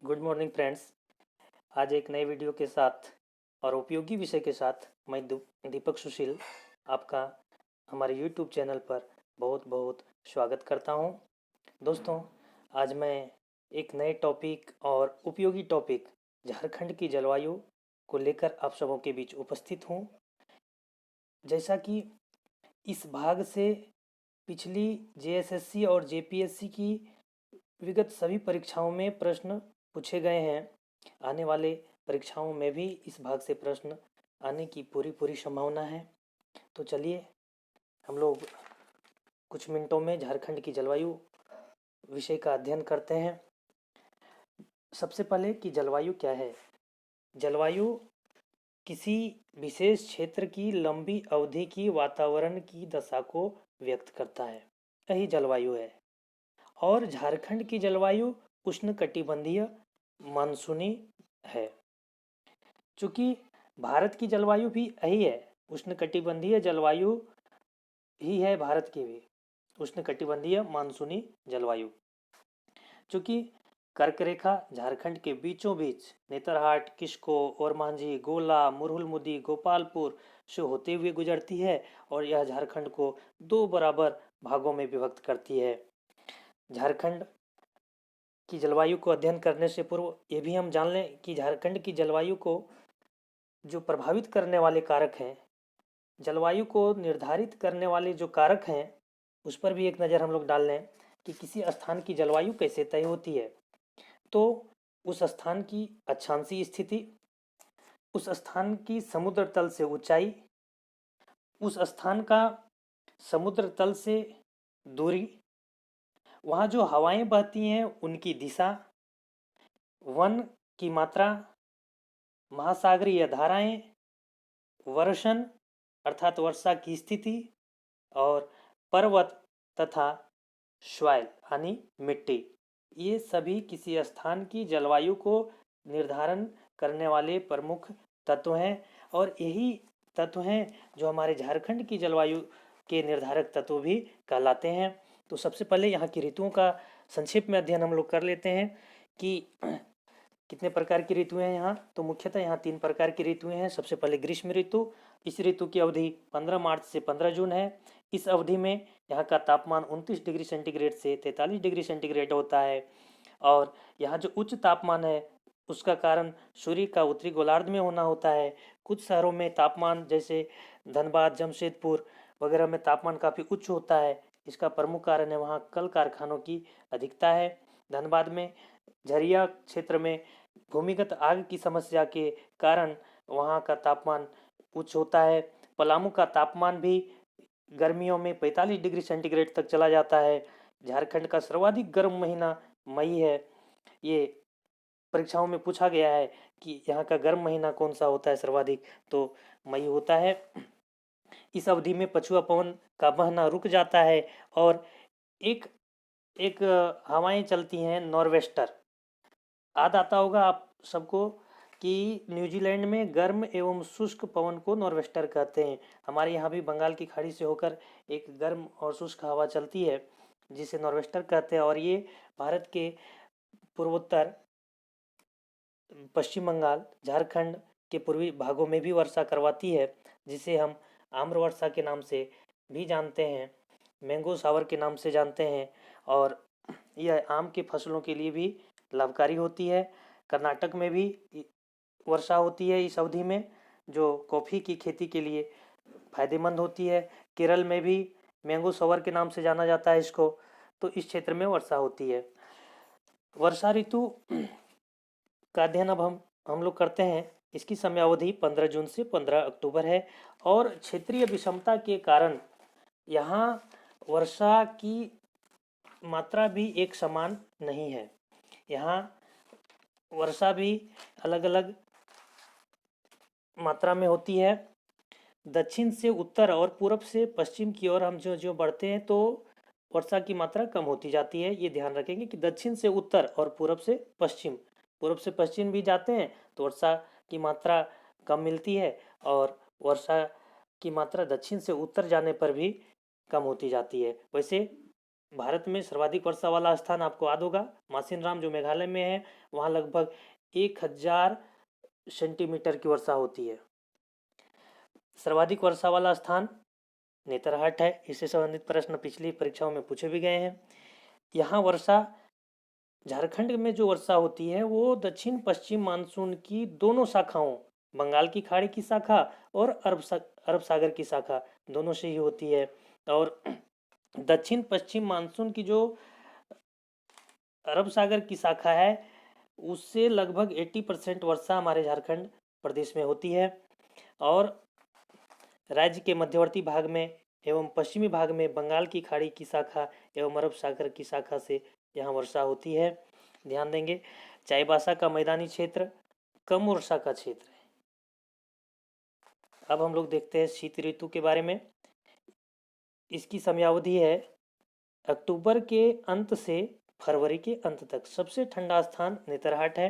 Good morning friends. आज एक नए वीडियो के साथ और उपयोगी विषय के साथ मैं दीपक सुशील आपका हमारे यूट्यूब चैनल पर बहुत बहुत स्वागत करता हूं। दोस्तों, आज मैं एक नए टॉपिक और उपयोगी टॉपिक झारखंड की जलवायु को लेकर आप सबों के बीच उपस्थित हूं। जैसा कि इस भाग से पिछली जेएसएससी और जेपीएससी की विगत सभी परीक्षाओं में प्रश्न पूछे गए हैं। आने वाले परीक्षाओं में भी इस भाग से प्रश्न आने की पूरी पूरी संभावना है। तो चलिए हम लोग कुछ मिनटों में झारखंड की जलवायु विषय का अध्ययन करते हैं। सबसे पहले कि जलवायु क्या है। जलवायु किसी विशेष क्षेत्र की लंबी अवधि की वातावरण की दशा को व्यक्त करता है, यही जलवायु है। और झारखंड की जलवायु उष्णकटिबंधीय मानसूनी है। चूँकि भारत की जलवायु भी यही है, उष्णकटिबंधीय जलवायु ही है भारत की भी, उष्णकटिबंधीय मानसूनी जलवायु। चूँकि कर्क रेखा झारखंड के बीचों बीच नेतरहाट, किस्को, ओरमांझी, गोला, मुरहुलमुदी, गोपालपुर से होते हुए गुजरती है और यह झारखंड को दो बराबर भागों में विभक्त करती है। झारखंड की जलवायु को अध्ययन करने से पूर्व ये भी हम जान लें कि झारखंड की जलवायु को जो प्रभावित करने वाले कारक हैं, जलवायु को निर्धारित करने वाले जो कारक हैं, उस पर भी एक नज़र हम लोग डाल लें कि किसी स्थान की जलवायु कैसे तय होती है। तो उस स्थान की अक्षांशीय स्थिति, उस स्थान की समुद्र तल से ऊंचाई, उस स्थान का समुद्र तल से दूरी, वहाँ जो हवाएं बहती हैं उनकी दिशा, वन की मात्रा, महासागरीय धाराएं, वर्षण अर्थात वर्षा की स्थिति और पर्वत तथा सॉइल यानी मिट्टी, ये सभी किसी स्थान की जलवायु को निर्धारण करने वाले प्रमुख तत्व हैं। और यही तत्व हैं जो हमारे झारखंड की जलवायु के निर्धारक तत्व भी कहलाते हैं। तो सबसे पहले यहाँ की ऋतुओं का संक्षेप में अध्ययन हम लोग कर लेते हैं कि कितने प्रकार की ऋतुएं हैं यहाँ। तो मुख्यतः यहाँ 3 प्रकार की ऋतुएं हैं। सबसे पहले ग्रीष्म ऋतु। इस ऋतु की अवधि 15 मार्च से 15 जून है। इस अवधि में यहाँ का तापमान 29 डिग्री सेंटीग्रेड से 43 डिग्री सेंटीग्रेड होता है। और यहाँ जो उच्च तापमान है उसका कारण सूर्य का उत्तरी गोलार्ध में होना होता है। कुछ शहरों में तापमान जैसे धनबाद, जमशेदपुर वगैरह में तापमान काफ़ी उच्च होता है। इसका प्रमुख कारण है वहाँ कल कारखानों की अधिकता है। धनबाद में झरिया क्षेत्र में भूमिगत आग की समस्या के कारण वहाँ का तापमान उच्च होता है। पलामू का तापमान भी गर्मियों में 45 डिग्री सेंटीग्रेड तक चला जाता है। झारखंड का सर्वाधिक गर्म महीना मई है। ये परीक्षाओं में पूछा गया है कि यहाँ का गर्म महीना कौन सा होता है सर्वाधिक, तो मई होता है। इस अवधि में पछुआ पवन का बहना रुक जाता है और एक एक हवाएं चलती हैं नॉर्वेस्टर। याद आता होगा आप सबको कि न्यूजीलैंड में गर्म एवं शुष्क पवन को नॉर्वेस्टर कहते हैं। हमारे यहाँ भी बंगाल की खाड़ी से होकर एक गर्म और शुष्क हवा चलती है जिसे नॉर्वेस्टर कहते हैं। और ये भारत के पूर्वोत्तर, पश्चिम बंगाल, झारखंड के पूर्वी भागों में भी वर्षा करवाती है, जिसे हम आम्र वर्षा के नाम से भी जानते हैं, मैंगो शावर के नाम से जानते हैं। और यह आम के फसलों के लिए भी लाभकारी होती है। कर्नाटक में भी वर्षा होती है इस अवधि में, जो कॉफ़ी की खेती के लिए फायदेमंद होती है। केरल में भी मैंगो शावर के नाम से जाना जाता है इसको। तो इस क्षेत्र में वर्षा होती है। वर्षा ऋतु का अध्ययन अब हम लोग करते हैं। इसकी समयावधि 15 जून से 15 अक्टूबर है। और क्षेत्रीय विषमता के कारण यहाँ वर्षा की मात्रा भी एक समान नहीं है। यहाँ वर्षा भी अलग अलग मात्रा में होती है। दक्षिण से उत्तर और पूर्व से पश्चिम की ओर हम जो जो बढ़ते हैं तो वर्षा की मात्रा कम होती जाती है। ये ध्यान रखेंगे कि दक्षिण से उत्तर और पूर्व से पश्चिम भी जाते हैं तो वर्षा की मात्रा कम मिलती है, और वर्षा की मात्रा दक्षिण से उत्तर जाने पर भी कम होती जाती है। वैसे भारत में सर्वाधिक वर्षा वाला स्थान आपको याद होगा मासिनराम, जो मेघालय में है। वहाँ लगभग 1000 सेंटीमीटर की वर्षा होती है। सर्वाधिक वर्षा वाला स्थान नेतरहाट है। इससे संबंधित प्रश्न पिछली परीक्षाओं में पूछे भी गए हैं। यहाँ वर्षा, झारखंड में जो वर्षा होती है वो दक्षिण पश्चिम मानसून की दोनों शाखाओं, बंगाल की खाड़ी की शाखा और अरब सागर की शाखा, दोनों से ही होती है। और दक्षिण पश्चिम मानसून की जो अरब सागर की शाखा है उससे लगभग 80% वर्षा हमारे झारखंड प्रदेश में होती है। और राज्य के मध्यवर्ती भाग में एवं पश्चिमी भाग में बंगाल की खाड़ी की शाखा एवं अरब सागर की शाखा से यहाँ वर्षा होती है। ध्यान देंगे, चाईबासा का मैदानी क्षेत्र कम वर्षा का क्षेत्र है। अब हम लोग देखते हैं शीत ऋतु के बारे में। इसकी समयावधि है अक्टूबर के अंत से फरवरी के अंत तक। सबसे ठंडा स्थान नेतरहाट है।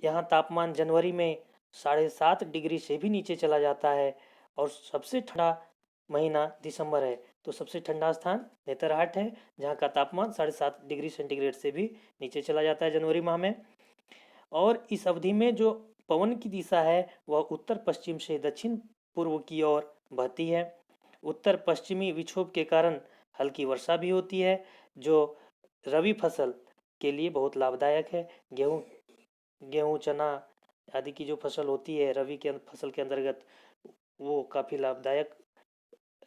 यहाँ तापमान जनवरी में 7.5 डिग्री से भी नीचे चला जाता है और सबसे ठंडा महीना दिसंबर है। तो सबसे ठंडा स्थान नेतरहाट है, जहाँ का तापमान 7.5 डिग्री सेंटीग्रेड से भी नीचे चला जाता है जनवरी माह में। और इस अवधि में जो पवन की दिशा है वह उत्तर पश्चिम से दक्षिण पूर्व की ओर बहती है। उत्तर पश्चिमी विक्षोभ के कारण हल्की वर्षा भी होती है, जो रबी फसल के लिए बहुत लाभदायक है। गेहूँ चना आदि की जो फसल होती है रबी के फसल के अंतर्गत, वो काफ़ी लाभदायक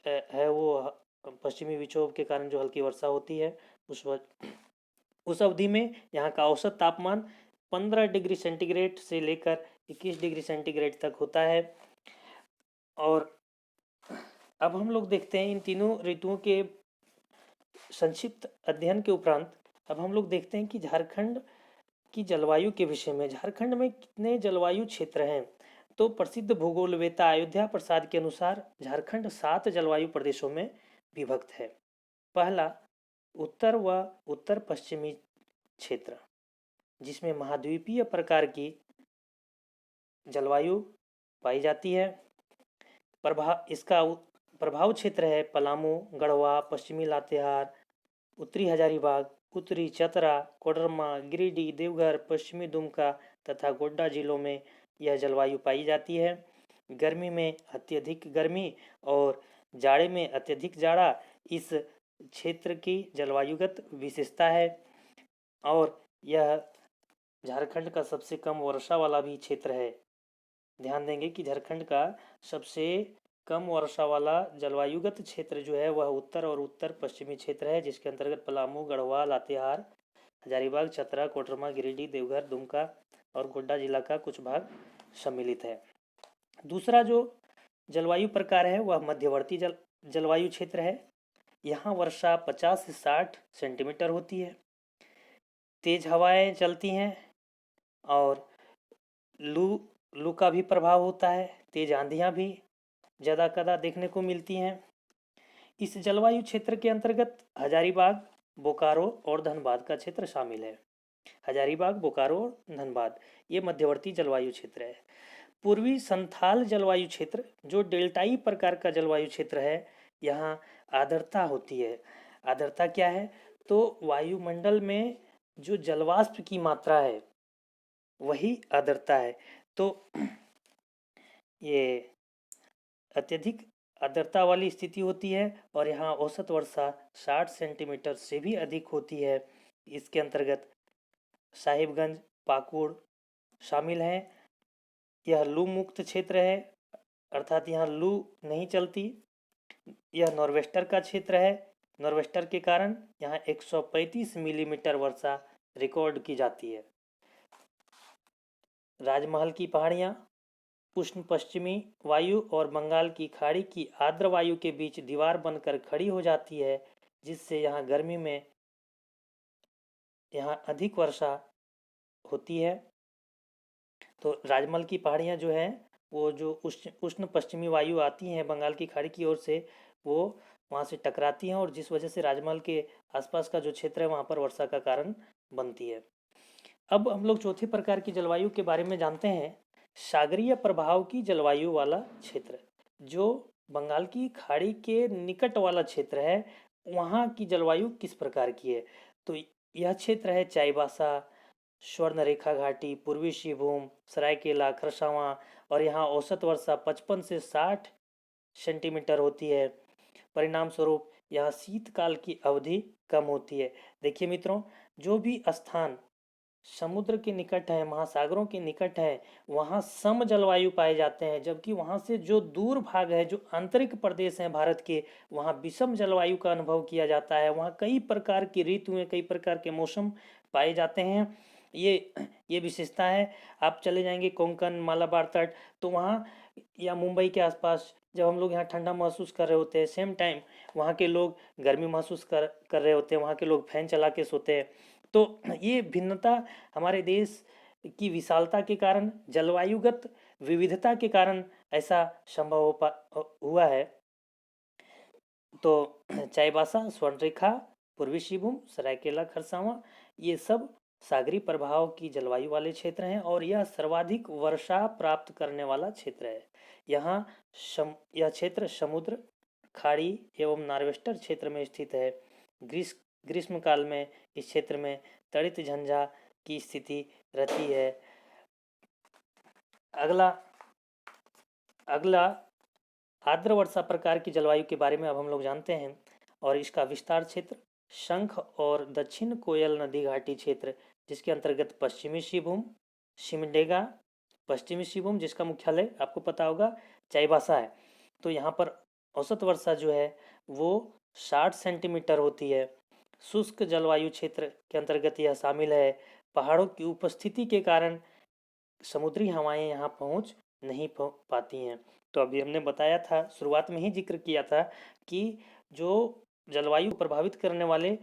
है। वो पश्चिमी विक्षोभ के कारण जो हल्की वर्षा होती है उस अवधि में यहाँ का औसत तापमान 15 डिग्री सेंटीग्रेड से लेकर 21 डिग्री सेंटीग्रेड तक होता है। और अब हम लोग देखते हैं इन तीनों ऋतुओं के संक्षिप्त अध्ययन के उपरांत अब हम लोग देखते हैं कि झारखंड की जलवायु के विषय में। झारखंड में कितने जलवायु क्षेत्र हैं? तो प्रसिद्ध भूगोलवेता अयोध्या प्रसाद के अनुसार झारखंड 7 जलवायु प्रदेशों में विभक्त है। पहला, उत्तर व उत्तर पश्चिमी क्षेत्र, जिसमें महाद्वीपीय प्रकार की जलवायु पाई जाती है। इसका प्रभाव क्षेत्र है पलामू, गढ़वा, पश्चिमी लातेहार, उत्तरी हजारीबाग, उत्तरी चतरा, कोडरमा, गिरिडीह, देवघर, पश्चिमी दुमका तथा गोड्डा जिलों में यह जलवायु पाई जाती है। गर्मी में अत्यधिक गर्मी और जाड़े में अत्यधिक जाड़ा इस क्षेत्र की जलवायुगत विशेषता है। और यह झारखंड का सबसे कम वर्षा वाला भी क्षेत्र है। ध्यान देंगे कि झारखंड का सबसे कम वर्षा वाला जलवायुगत क्षेत्र जो है वह उत्तर और उत्तर पश्चिमी क्षेत्र है, जिसके अंतर्गत पलामू, गढ़वा, लातेहार, हजारीबाग, चतरा, कोडरमा, गिरिडीह, देवघर, दुमका और गोड्डा जिला का कुछ भाग सम्मिलित है। दूसरा जो जलवायु प्रकार है वह मध्यवर्ती जलवायु क्षेत्र है। यहाँ वर्षा 50 से 60 सेंटीमीटर होती है। तेज हवाएं चलती हैं और लू का भी प्रभाव होता है। तेज आंधियाँ भी ज़्यादा कदा देखने को मिलती हैं। इस जलवायु क्षेत्र के अंतर्गत हजारीबाग, बोकारो और धनबाद का क्षेत्र शामिल है। हजारीबाग, बोकारो और धनबाद ये मध्यवर्ती जलवायु क्षेत्र है। पूर्वी संथाल जलवायु क्षेत्र जो डेल्टाई प्रकार का जलवायु क्षेत्र है, यहाँ आर्द्रता होती है। आर्द्रता क्या है? तो वायुमंडल में जो जलवाष्प की मात्रा है वही आर्द्रता है। तो ये अत्यधिक आर्द्रता वाली स्थिति होती है और यहाँ औसत वर्षा 60 सेंटीमीटर से भी अधिक होती है। इसके अंतर्गत साहिबगंज, पाकुड़ शामिल हैं। यह लू मुक्त क्षेत्र है, अर्थात यहाँ लू नहीं चलती। यह नॉर्वेस्टर का क्षेत्र है। नॉर्वेस्टर के कारण यहाँ 135 मिलीमीटर वर्षा रिकॉर्ड की जाती है। राजमहल की पहाड़ियाँ उष्ण पश्चिमी वायु और बंगाल की खाड़ी की आर्द्र वायु के बीच दीवार बनकर खड़ी हो जाती है, जिससे यहाँ गर्मी में यहाँ अधिक वर्षा होती है। तो राजमहल की पहाड़ियाँ जो हैं वो जो उष्ण पश्चिमी वायु आती हैं बंगाल की खाड़ी की ओर से, वो वहाँ से टकराती हैं और जिस वजह से राजमहल के आसपास का जो क्षेत्र है वहाँ पर वर्षा का कारण बनती है। अब हम लोग चौथे प्रकार की जलवायु के बारे में जानते हैं, सागरीय प्रभाव की जलवायु वाला क्षेत्र। जो बंगाल की खाड़ी के निकट वाला क्षेत्र है वहाँ की जलवायु किस प्रकार की है। तो यह क्षेत्र है चाईबासा, स्वर्णरेखा घाटी, पूर्वी सिंहभूम, सरायकेला खरसावां, और यहाँ औसत वर्षा 55 से 60 सेंटीमीटर होती है। परिणाम स्वरूप यहाँ शीतकाल की अवधि कम होती है। देखिए मित्रों, जो भी स्थान समुद्र के निकट है, महासागरों के निकट है, वहाँ सम जलवायु पाए जाते हैं, जबकि वहाँ से जो दूर भाग है, जो आंतरिक प्रदेश हैं भारत के, वहाँ विषम जलवायु का अनुभव किया जाता है। वहाँ कई प्रकार की ऋतुएं, कई प्रकार के मौसम पाए जाते हैं। ये विशेषता है। आप चले जाएंगे कोंकण, मालाबार तट, तो वहाँ या मुंबई के आसपास जब हम लोग यहाँ ठंडा महसूस कर रहे होते हैं, सेम टाइम वहाँ के लोग गर्मी महसूस कर रहे होते हैं, वहाँ के लोग फैन चला के सोते हैं। तो ये भिन्नता हमारे देश की विशालता के कारण, जलवायुगत विविधता के कारण ऐसा संभव हुआ है। तो चाईबासा, स्वर्णरेखा, पूर्वी सिंहभूम, सरायकेला खरसावां, ये सब सागरी प्रभाव की जलवायु वाले क्षेत्र हैं और यह सर्वाधिक वर्षा प्राप्त करने वाला क्षेत्र है। यहाँ यह क्षेत्र समुद्र, खाड़ी एवं नार्वेस्टर क्षेत्र में स्थित है। ग्रीष्म काल में इस क्षेत्र में तड़ित झंझा की स्थिति रहती है। अगला आर्द्र वर्षा प्रकार की जलवायु के बारे में अब हम लोग जानते हैं, और इसका विस्तार क्षेत्र शंख और दक्षिण कोयल नदी घाटी क्षेत्र, जिसके अंतर्गत पश्चिमी सिंहभूम, सिमडेगा, पश्चिमी सिंहभूम जिसका मुख्यालय आपको पता होगा चाईबासा है। तो यहाँ पर औसत वर्षा जो है वो 60 सेंटीमीटर होती है। शुष्क जलवायु क्षेत्र के अंतर्गत यह शामिल है। पहाड़ों की उपस्थिति के कारण समुद्री हवाएं यहाँ पहुँच नहीं पाती हैं। तो अभी हमने बताया था, शुरुआत में ही जिक्र किया था कि जो जलवायु प्रभावित करने वाले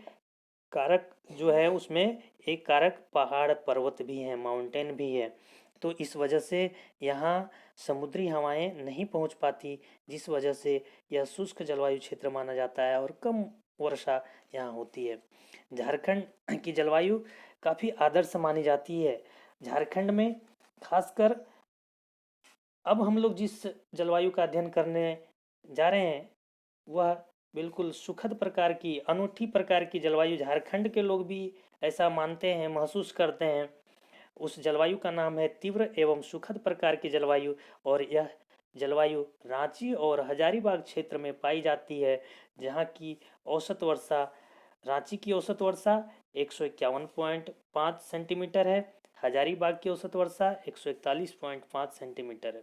कारक जो है उसमें एक कारक पहाड़ पर्वत भी हैं, माउंटेन भी है। तो इस वजह से यहाँ समुद्री हवाएं नहीं पहुँच पाती, जिस वजह से यह शुष्क जलवायु क्षेत्र माना जाता है और कम वर्षा यहाँ होती है। झारखंड की जलवायु काफ़ी आदर्श मानी जाती है। झारखंड में खासकर अब हम लोग जिस जलवायु का अध्ययन करने जा रहे हैं वह बिल्कुल सुखद प्रकार की, अनूठी प्रकार की जलवायु झारखंड के लोग भी ऐसा मानते हैं, महसूस करते हैं। उस जलवायु का नाम है तीव्र एवं सुखद प्रकार की जलवायु, और यह जलवायु रांची और हजारीबाग क्षेत्र में पाई जाती है, जहाँ की औसत वर्षा, रांची की औसत वर्षा 151.5 सेंटीमीटर है, हजारीबाग की औसत वर्षा 141.5 सेंटीमीटर है।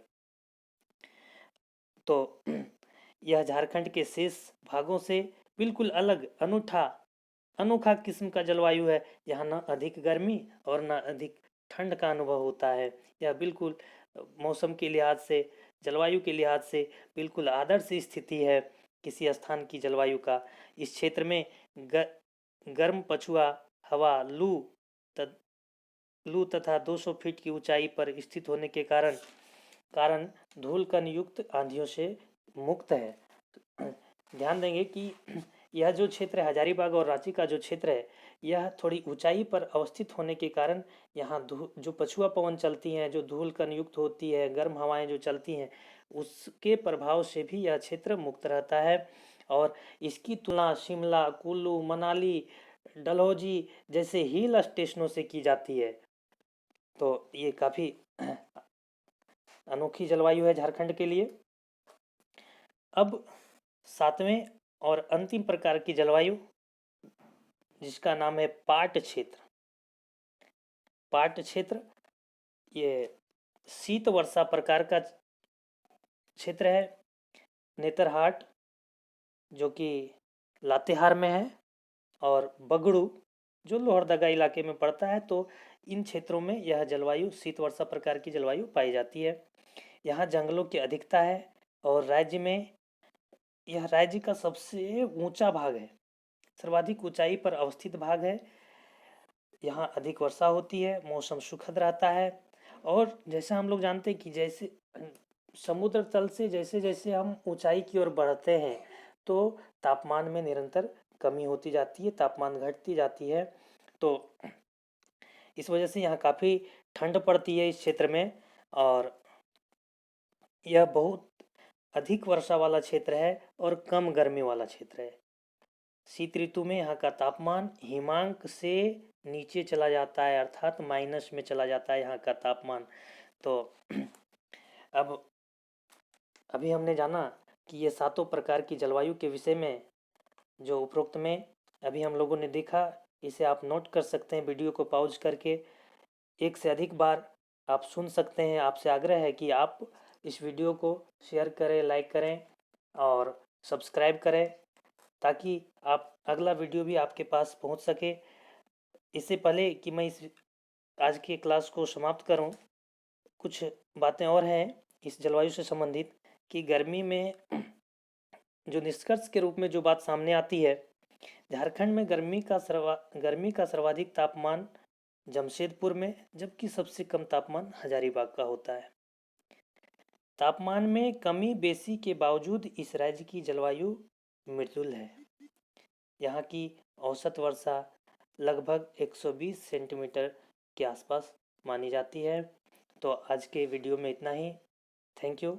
तो यह झारखंड के शेष भागों से बिल्कुल अलग, अनोखा किस्म का जलवायु है। यहाँ न अधिक गर्मी और न अधिक ठंड का अनुभव होता है। यह बिल्कुल मौसम के लिहाज से, जलवायु के लिहाज से बिल्कुल आदर्श स्थिति है किसी स्थान की जलवायु का। इस क्षेत्र में गर्म पछुआ हवा, लू तथा 200 फीट की ऊंचाई पर स्थित होने के कारण धूल कण युक्त आंधियों से मुक्त है। ध्यान देंगे कि यह जो क्षेत्र है, हजारीबाग और रांची का जो क्षेत्र है, यह थोड़ी ऊंचाई पर अवस्थित होने के कारण यहाँ जो पछुआ पवन चलती हैं, जो धूल कण युक्त होती है, गर्म हवाएं जो चलती हैं, उसके प्रभाव से भी यह क्षेत्र मुक्त रहता है। और इसकी तुलना शिमला, कुल्लू, मनाली, डलहौजी जैसे हिल स्टेशनों से की जाती है। तो ये काफ़ी अनोखी जलवायु है झारखंड के लिए। अब 7वें और अंतिम प्रकार की जलवायु, जिसका नाम है पाट क्षेत्र। पाट क्षेत्र ये शीत वर्षा प्रकार का क्षेत्र है। नेतरहाट जो कि लातेहार में है, और बगड़ू जो लोहरदगा इलाके में पड़ता है। तो इन क्षेत्रों में यह जलवायु शीत वर्षा प्रकार की जलवायु पाई जाती है। यहाँ जंगलों की अधिकता है, और यह राज्य का सबसे ऊंचा भाग है, सर्वाधिक ऊंचाई पर अवस्थित भाग है। यहाँ अधिक वर्षा होती है, मौसम सुखद रहता है। और जैसा हम लोग जानते हैं कि जैसे समुद्र तल से जैसे जैसे हम ऊंचाई की ओर बढ़ते हैं तो तापमान में निरंतर कमी होती जाती है, तापमान घटती जाती है। तो इस वजह से यहाँ काफ़ी ठंड पड़ती है इस क्षेत्र में, और यह बहुत अधिक वर्षा वाला क्षेत्र है और कम गर्मी वाला क्षेत्र है। शीत ऋतु में यहाँ का तापमान हिमांक से नीचे चला जाता है, अर्थात माइनस में चला जाता है यहाँ का तापमान। तो अब अभी हमने जाना कि ये सातों प्रकार की जलवायु के विषय में जो उपरोक्त में अभी हम लोगों ने देखा, इसे आप नोट कर सकते हैं वीडियो को पॉज करके। एक से अधिक बार आप सुन सकते हैं। आपसे आग्रह है कि आप इस वीडियो को शेयर करें, लाइक करें और सब्सक्राइब करें, ताकि आप अगला वीडियो भी आपके पास पहुंच सके। इससे पहले कि मैं इस आज की क्लास को समाप्त करूं, कुछ बातें और हैं इस जलवायु से संबंधित कि गर्मी में जो निष्कर्ष के रूप में जो बात सामने आती है, झारखंड में गर्मी का सर्वाधिक तापमान जमशेदपुर में, जबकि सबसे कम तापमान हजारीबाग का होता है। तापमान में कमी बेसी के बावजूद इस राज्य की जलवायु मृदुल है। यहाँ की औसत वर्षा लगभग 120 सेंटीमीटर के आसपास मानी जाती है। तो आज के वीडियो में इतना ही। Thank you.